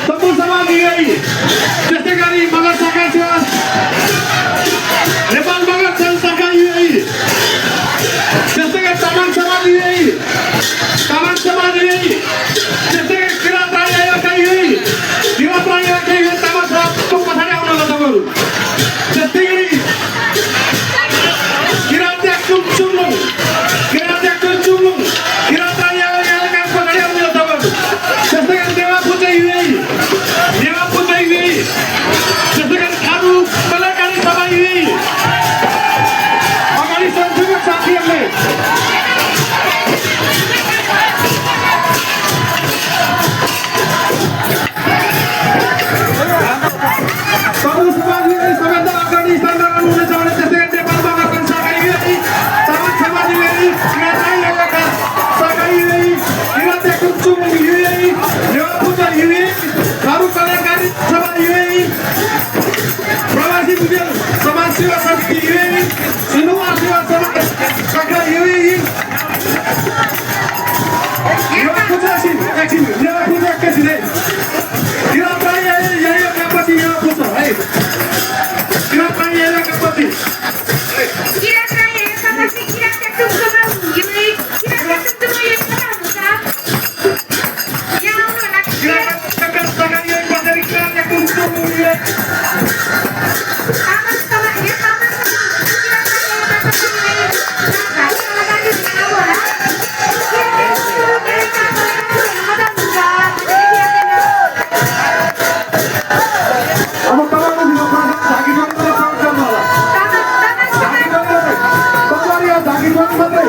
तपुर समाज युए त्यस्तै गरी मगर शाखा छ नेपाल मगर सङ्घ शाखा युए त्यस्तै गरी तामाङ समाज युए तामाङ समाज युए त्यस्तै गरी किराँत राई इलाका युए किराँत राई इलाका युए तामाङ समाजको पछाडि आउन होला तपाईँहरू त्यस्तै गरी किराँत चुम्लुङ किराँत चुम्लुङ किराँत राई इलाका पछाडि आउन होला तपाईँहरू त्यस्तै गरी देवापुजा युए देवापुजा युए त्यस्तै गरी थारू कलाकारी सभा युए अगाडि संसदीय साथीहरूले तपुर समाज युए सबैभन्दा अगाडि स्थानमा रहनुहुनेछ भने त्यस्तै गरी नेपाल मगर शाखा युए तामाङ समाज युए किराँत राई इलाका शाखा युए किराँत चुम्लुङ युए देवापुजा युए थारू कलाकारी सभा युए प्रवासी बुझेल समाज सेवा समिति युए सिनुवा सेवा समाज शाखा युए देवापुजा एकछिन देवापुजा एकछिन है किराँत राई इलाकापछि देवापुजा है किराँत राई इलाकापछि किराँत राई इलाकापछि किराँत चुम्लुङ युए किराँत चुम्लुङ युए कता हुन्छ यहाँ आउनु होला किराँत शाखा युए बजारी किराँत चुम्लुङ युए तामाङ समाज यो तामाङ समाज किराँत राई इलाकापछि भाइ लगानी आउनु होला किराँत चुम्लुङ युए कता हुन्छ अब तपाईँको दिनु पर्छ झाँकी गर्नु पर्छ होला तामाङ समाज तपाईँले यहाँ झाँकी गर्नु मात्रै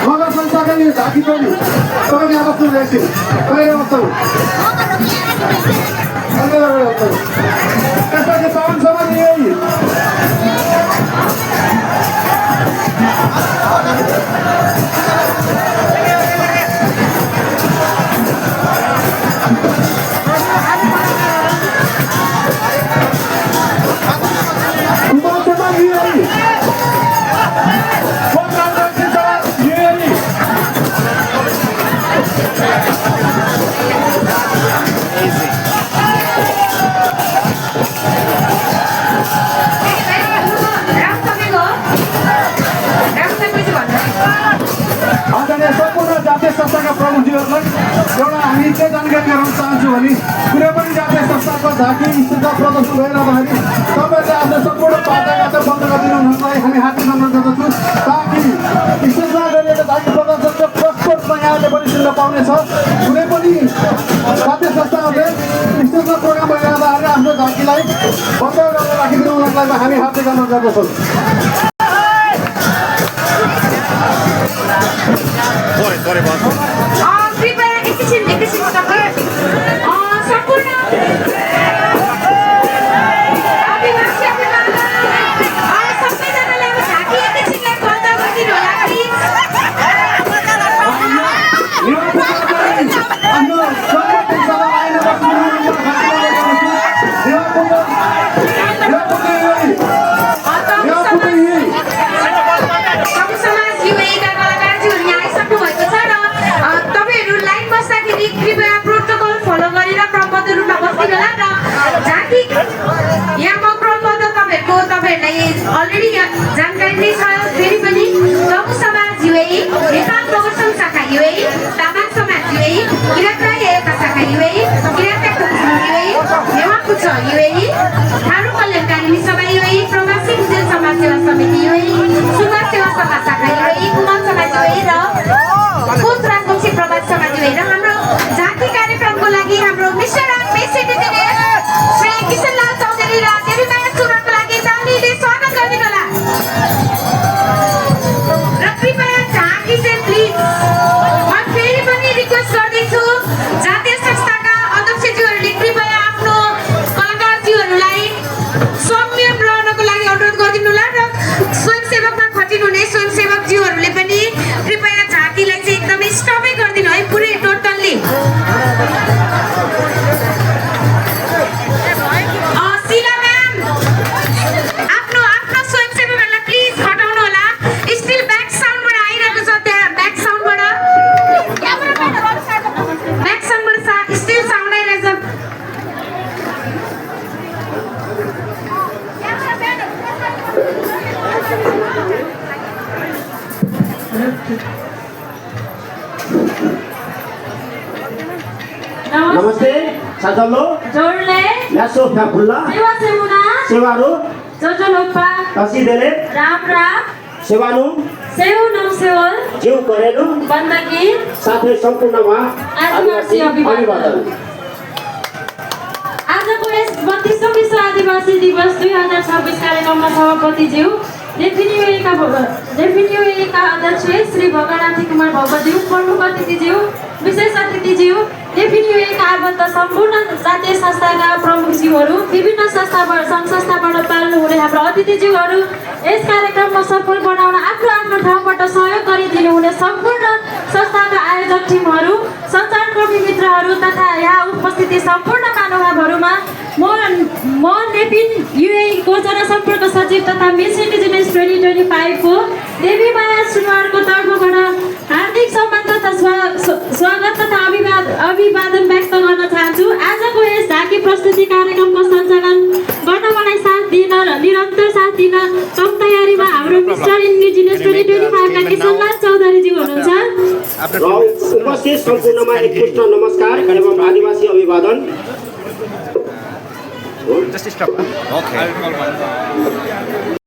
मगर संस्थाले झाँकी गर्नु तपाईँले यहाँ बस्नु एकछिन कहिले बस्नु त्यसपछि तामाङ समाज युए कुमार समाज युए आदरणीय सम्पूर्ण जातीय संस्थाका प्रमुखजीहरूलाई एउटा हामी के जानकारी गराउन चाहन्छु भने कुनै पनि जातीय संस्थाको झाँकी स्थितिमा प्रदर्शन भइरहँदाखेरि तपाईँहरूले आफ्नो सम्पूर्ण पाटाबाट बन्द गरिदिनु हुनलाई हामी हार्दिक अनुरोध गर्दछौँ ताकि स्टेजमा गरिएको झाँकी प्रदर्शनको प्रस्फोटमा यहाँले पनि सुन्न पाउनेछ कुनै पनि जातीय संस्थाहरूले स्टेजमा प्रोग्राम भइरहँदाखेरि आफ्नो झाँकीलाई बन्द गरेर राखिदिनु हुनलाई हामी हार्दिक अनुरोध गर्दछौँ कृपया एकछिन सम्पूर्ण सबैजनाले अब झाँकी एकछिनलाई बन्द गरिदिनु होला प्लिज अलरेडी जानकारी नै छ फेरि पनि तमु समाज युए नेपाल मगर सङ्घ शाखा युए तामाङ समाज युए किराँत राई इलाका शाखा युए किराँत चुम्लुङ युए देवापुजा युए थारू कल्याणकारी सभा युए प्रवासी बुझेल समाज सेवा समिति युए सुनवार सेवा सभा शाखा युए कुमार समाज युए र कोच राजवंशी प्रवासी समाज युए र हाम्रो झाँकी कार्यक्रमको लागि हाम्रो मिस्टर मेसेज श्री किशनलाल चौधरी र देवीमाया सुरको लागि तालीले स्वागत गरिदिनु होला र कृपया झाँकी चाहिँ प्लिज म फेरि पनि रिक्वेस्ट गर्दैछु जातीय संस्थाका अध्यक्षज्यूहरूले कृपया आफ्नो कलाकारज्यूहरूलाई सौम्य रहनको लागि अनुरोध गरिदिनु होला। नमस्ते साजल्लो जोडले यासो फ्याफुल्ला सेवा सेमुना सेवारो जोजोलोपा तसिदेले राम राम सेवानु सेउ नम सेवल जिउ करेनु बन्दगी साथै सम्पूर्णमा आदिवासी अभिवादन। आजको यस 32औं विश्व आदिवासी दिवस 2026 कार्यक्रममा सभापतिज्यू डेफिनियुएका अध्यक्ष श्री भगनाथी कुमार भगवज्यू प्रमुख अतिथिज्यू विशेष अतिथिज्यू डेफिनियुएका आबद्ध सम्पूर्ण जातीय संस्थाका प्रमुखज्यूहरू विभिन्न संस्थाबाट पाल्नुहुने हाम्रो अतिथिज्यूहरू यस कार्यक्रममा सफल बनाउन आफ्नो आफ्नो ठाउँबाट सहयोग गरिदिनु हुने सम्पूर्ण संस्थाका आयोजक टिमहरू सञ्चारकर्मी मित्रहरू तथा यहाँ उपस्थित सम्पूर्ण महानुभावहरूमा म नेपिन युएको जनसम्पर्क सचिव तथा मिस इन्डिजिनियस 2025 को देवी माया सुनवारको तर्फबाट हार्दिक सम्मान तथा स्वागत तथा अभिवादन व्यक्त गर्न चाहन्छु। आजको यस झाँकी प्रस्तुति कार्यक्रमको सञ्चालन गर्न मलाई साथ दिन र निरन्तर साथ दिन कम तयारीमा हाम्रो मिस्टर इन्डिजिनियस 2025 का किशनलाल चौधरीजी हुनुहुन्छ। उपस्थित सम्पूर्णमा एकमुष्ट नमस्कार एवं आदिवासी अभिवादन। Just stop. Okay.